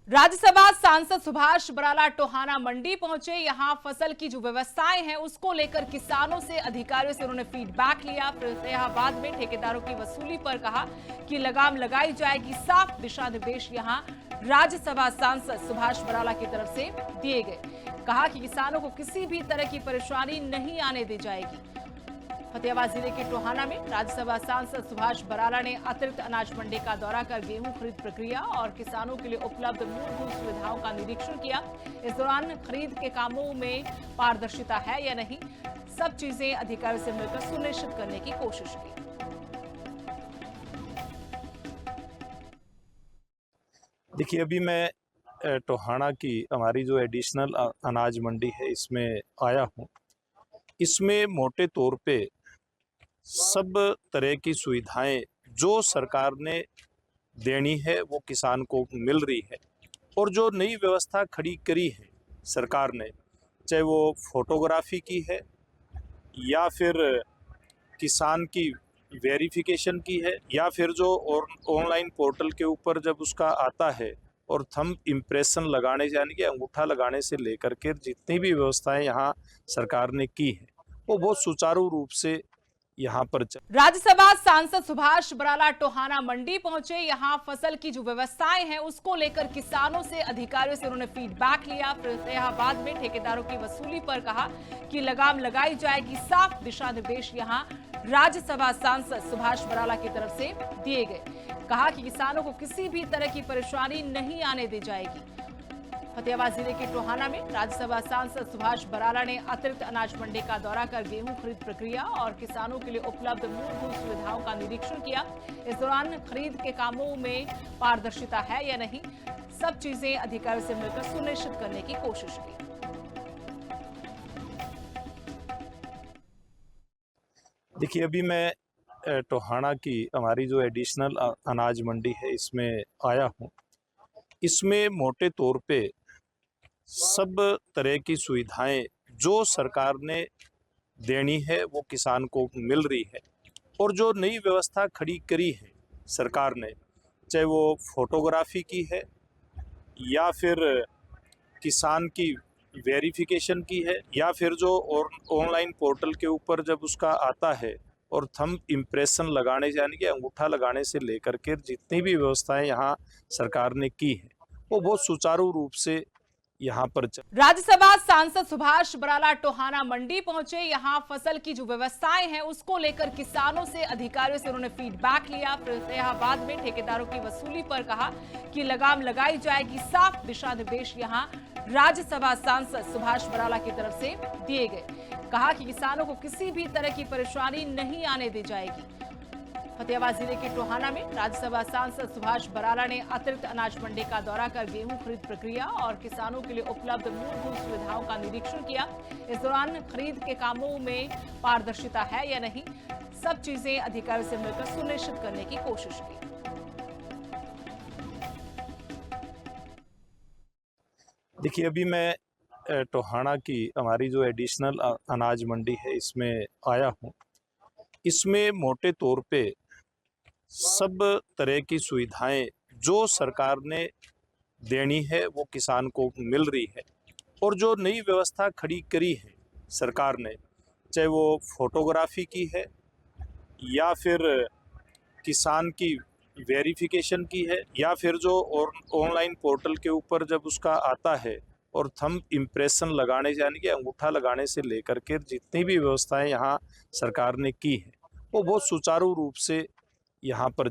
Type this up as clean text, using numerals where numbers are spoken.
राज्यसभा सांसद सुभाष बराला टोहाना मंडी पहुंचे। यहां फसल की जो व्यवस्थाएं हैं उसको लेकर किसानों से, अधिकारियों से उन्होंने फीडबैक लिया। फतेहाबाद में ठेकेदारों की वसूली पर कहा कि लगाम लगाई जाएगी। साफ दिशा निर्देश यहां राज्यसभा सांसद सुभाष बराला की तरफ से दिए गए। कहा कि किसानों को किसी भी तरह की परेशानी नहीं आने दी जाएगी। फतेहाबाद जिले के टोहाना में राज्यसभा सांसद सुभाष बराला ने अतिरिक्त अनाज मंडी का दौरा कर गेहूं खरीद प्रक्रिया और किसानों के लिए उपलब्ध मूलभूत सुविधाओं का निरीक्षण किया। इस दौरान खरीद के कामों में पारदर्शिता है या नहीं, सब चीजें अधिकारियों से मिलकर सुनिश्चित करने की कोशिश की। देखिए, अभी मैं टोहाना की हमारी जो एडिशनल अनाज मंडी है इसमें आया हूँ। इसमें मोटे तौर पे सब तरह की सुविधाएं जो सरकार ने देनी है वो किसान को मिल रही है। और जो नई व्यवस्था खड़ी करी है सरकार ने, चाहे वो फोटोग्राफी की है या फिर किसान की वेरिफिकेशन की है या फिर जो ऑनलाइन पोर्टल के ऊपर जब उसका आता है और थंब इम्प्रेशन लगाने यानी कि अंगूठा लगाने से लेकर के जितनी भी व्यवस्थाएं यहाँ सरकार ने की है वो बहुत सुचारू रूप से यहाँ पर राज्यसभा सांसद सुभाष बराला टोहाना मंडी पहुंचे। यहां फसल की जो व्यवस्थाएं हैं उसको लेकर किसानों से, अधिकारियों से उन्होंने फीडबैक लिया। फतेहाबाद में ठेकेदारों की वसूली पर कहा कि लगाम लगाई जाएगी। साफ दिशा निर्देश यहां राज्यसभा सांसद सुभाष बराला की तरफ से दिए गए। कहा कि किसानों को किसी भी तरह की परेशानी नहीं आने दी जाएगी। फतेहाबाद जिले के टोहाना में राज्यसभा सांसद सुभाष बराला ने अतिरिक्त अनाज मंडी का दौरा कर गेहूं खरीद प्रक्रिया और किसानों के लिए उपलब्ध मूलभूत सुविधाओं का निरीक्षण किया। इस दौरान खरीद के कामों में पारदर्शिता है या नहीं, सब चीजें अधिकारियों से मिलकर सुनिश्चित करने की कोशिश की। देखिए, अभी मैं टोहाना की हमारी जो एडिशनल अनाज मंडी है इसमें आया हूँ। इसमें मोटे तौर पे सब तरह की सुविधाएं जो सरकार ने देनी है वो किसान को मिल रही है। और जो नई व्यवस्था खड़ी करी है सरकार ने, चाहे वो फोटोग्राफी की है या फिर किसान की वेरिफिकेशन की है या फिर जो ऑनलाइन पोर्टल के ऊपर जब उसका आता है और थंब इम्प्रेशन लगाने यानी कि अंगूठा लगाने से लेकर के जितनी भी व्यवस्थाएं यहाँ सरकार ने की है वो बहुत सुचारू रूप से यहाँ पर राज्यसभा सांसद सुभाष बराला टोहाना मंडी पहुंचे। यहां फसल की जो व्यवस्थाएं हैं उसको लेकर किसानों से, अधिकारियों से उन्होंने फीडबैक लिया। फतेहाबाद में ठेकेदारों की वसूली पर कहा कि लगाम लगाई जाएगी। साफ दिशा निर्देश यहां राज्यसभा सांसद सुभाष बराला की तरफ से दिए गए। कहा कि किसानों को किसी भी तरह की परेशानी नहीं आने दी जाएगी। फतेहाबाद जिले के टोहाना में राज्यसभा सांसद सुभाष बराला ने अतिरिक्त अनाज मंडी का दौरा कर गेहूं खरीद प्रक्रिया और किसानों के लिए उपलब्ध मूलभूत सुविधाओं का निरीक्षण किया। इस दौरान खरीद के कामों में पारदर्शिता है या नहीं, सब चीजें अधिकारियों से मिलकर सुनिश्चित करने की कोशिश की। देखिए, अभी मैं टोहाना की हमारी जो एडिशनल अनाज मंडी है इसमें आया हूँ। इसमें मोटे तौर पे सब तरह की सुविधाएं जो सरकार ने देनी है वो किसान को मिल रही है। और जो नई व्यवस्था खड़ी करी है सरकार ने, चाहे वो फोटोग्राफी की है या फिर किसान की वेरिफिकेशन की है या फिर जो ऑनलाइन पोर्टल के ऊपर जब उसका आता है और थंब इम्प्रेशन लगाने यानी कि अंगूठा लगाने से लेकर के जितनी भी व्यवस्थाएं यहाँ सरकार ने की है वो बहुत सुचारू रूप से यहाँ पर